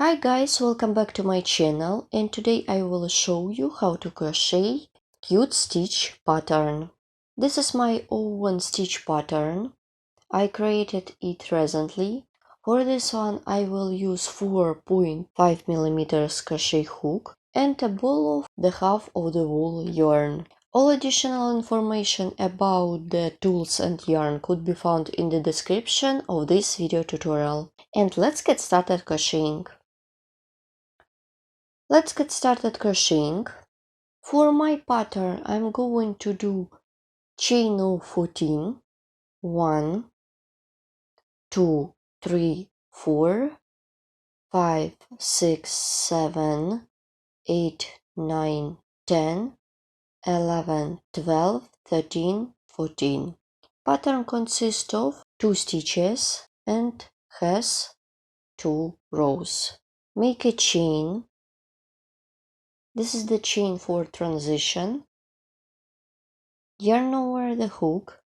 Hi guys, welcome back to my channel, and today I will show you how to crochet cute stitch pattern. This is my own stitch pattern. I created it recently. For this one I will use 4.5mm crochet hook and a ball of the half of the wool yarn. All additional information about the tools and yarn could be found in the description of this video tutorial. And let's get started crocheting. Let's get started crocheting. For my pattern, I'm going to do chain of 14. 1, 2, 3, 4, 5, 6, 7, 8, 9, 10, 11, 12, 13, 14. Pattern consists of 2 stitches and has 2 rows. Make a chain. This is the chain for transition. Yarn over the hook,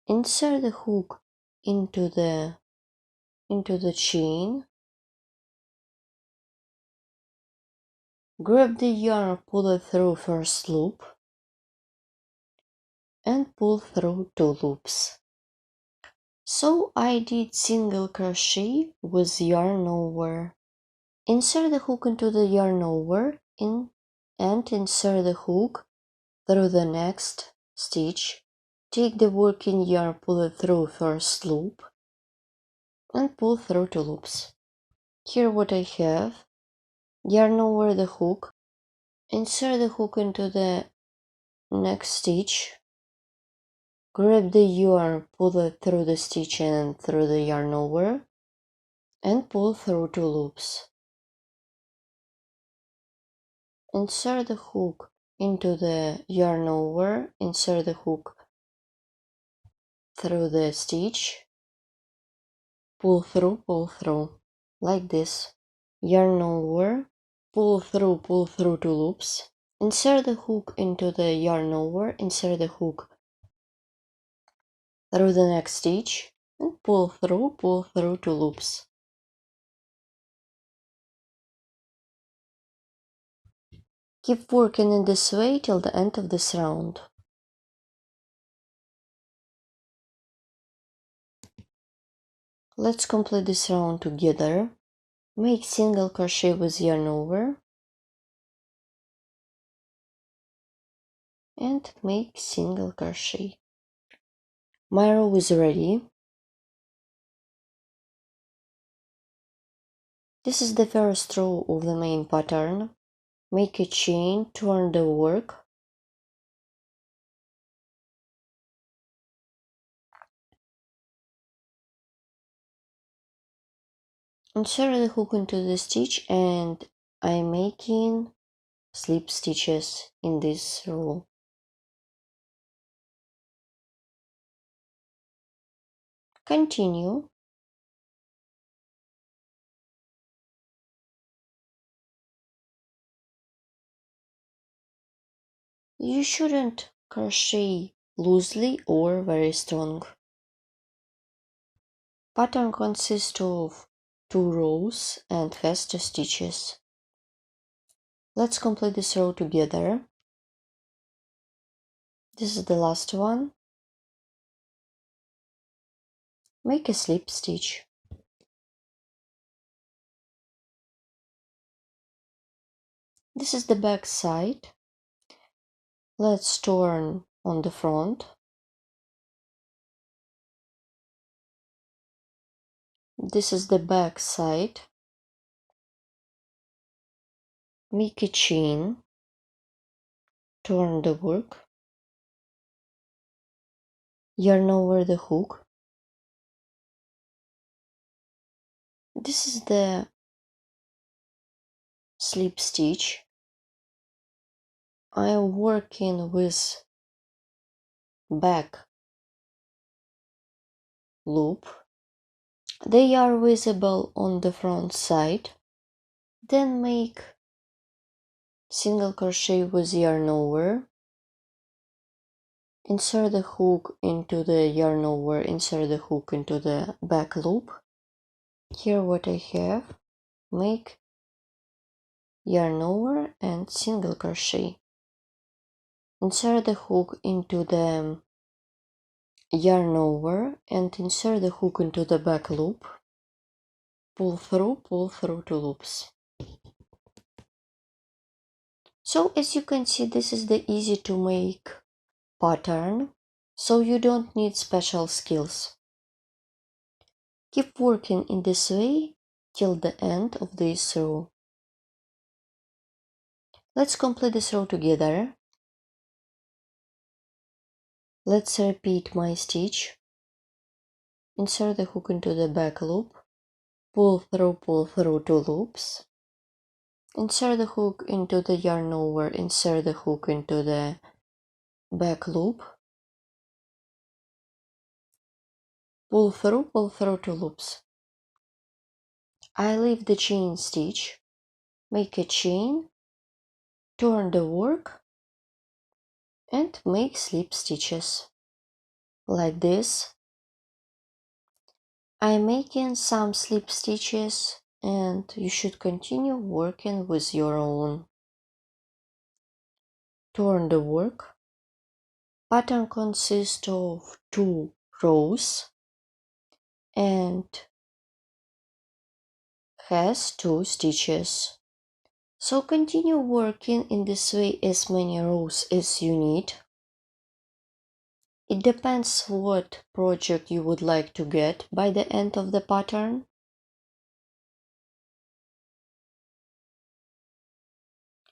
insert the hook into the chain, grab the yarn, pull it through first loop, and pull through 2 loops. So I did single crochet with yarn over. Insert the hook into the yarn over and insert the hook through the next stitch. Take the working yarn, pull it through first loop, and pull through 2 loops. Here what I have: yarn over the hook, insert the hook into the next stitch, grab the yarn, pull it through the stitch and through the yarn over, and pull through 2 loops. Insert the hook into the yarn over, insert the hook through the stitch, pull through, like this. Yarn over, pull through 2 loops. Insert the hook into the yarn over, insert the hook through the next stitch, and pull through 2 loops. Keep working in this way till the end of this round. Let's complete this round together. Make single crochet with yarn over and make single crochet. My row is ready. This is the first row of the main pattern. Make a chain, turn the work, insert the hook into the stitch, and I'm making slip stitches in this row. Continue. You shouldn't crochet loosely or very strong. Pattern consists of 2 rows and has 2 stitches. Let's complete this row together. This is the last one. Make a slip stitch. This is the back side. Let's turn on the front. This is the back side. Make a chain, turn the work, yarn over the hook. This is the slip stitch. I am working with back loop. They are visible on the front side. Then make single crochet with yarn over. Insert the hook into the yarn over, insert the hook into the back loop. Here what I have, make yarn over and single crochet. Insert the hook into the yarn over and insert the hook into the back loop. Pull through 2 loops. So as you can see, this is the easy to make pattern, so you don't need special skills. Keep working in this way till the end of this row. Let's complete this row together. Let's repeat my stitch. Insert the hook into the back loop. Pull through 2 loops. Insert the hook into the yarn over, insert the hook into the back loop. Pull through 2 loops. I leave the chain stitch, make a chain, turn the work and make slip stitches. Like this. I'm making some slip stitches and you should continue working with your own. Turn the work. Pattern consists of 2 rows and has 2 stitches. So continue working in this way as many rows as you need. It depends what project you would like to get by the end of the pattern.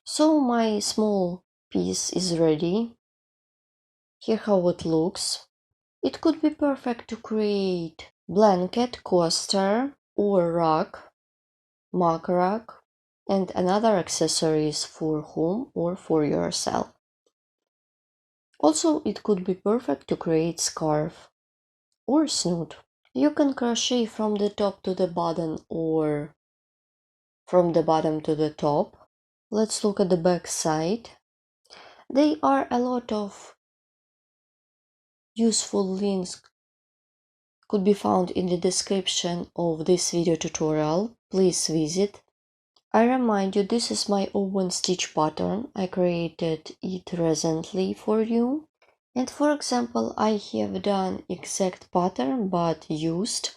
So my small piece is ready. Here how it looks. It could be perfect to create blanket, coaster or rug, mug rug, and another accessories for home or for yourself. Also, it could be perfect to create scarf or snood. You can crochet from the top to the bottom or from the bottom to the top. Let's look at the back side. There are a lot of useful links could be found in the description of this video tutorial. Please visit. I remind you, this is my own stitch pattern. I created it recently for you. And for example, I have done exact pattern but used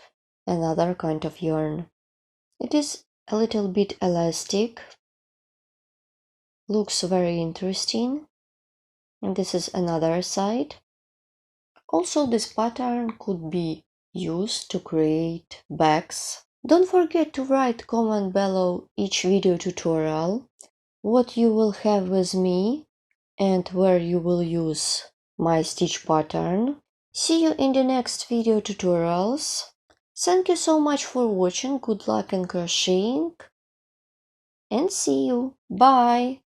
another kind of yarn. It is a little bit elastic. Looks very interesting. And this is another side. Also, this pattern could be used to create bags. Don't forget to write comment below each video tutorial what you will have with me and where you will use my stitch pattern. See you in the next video tutorials. Thank you so much for watching. Good luck in crocheting and see you. Bye!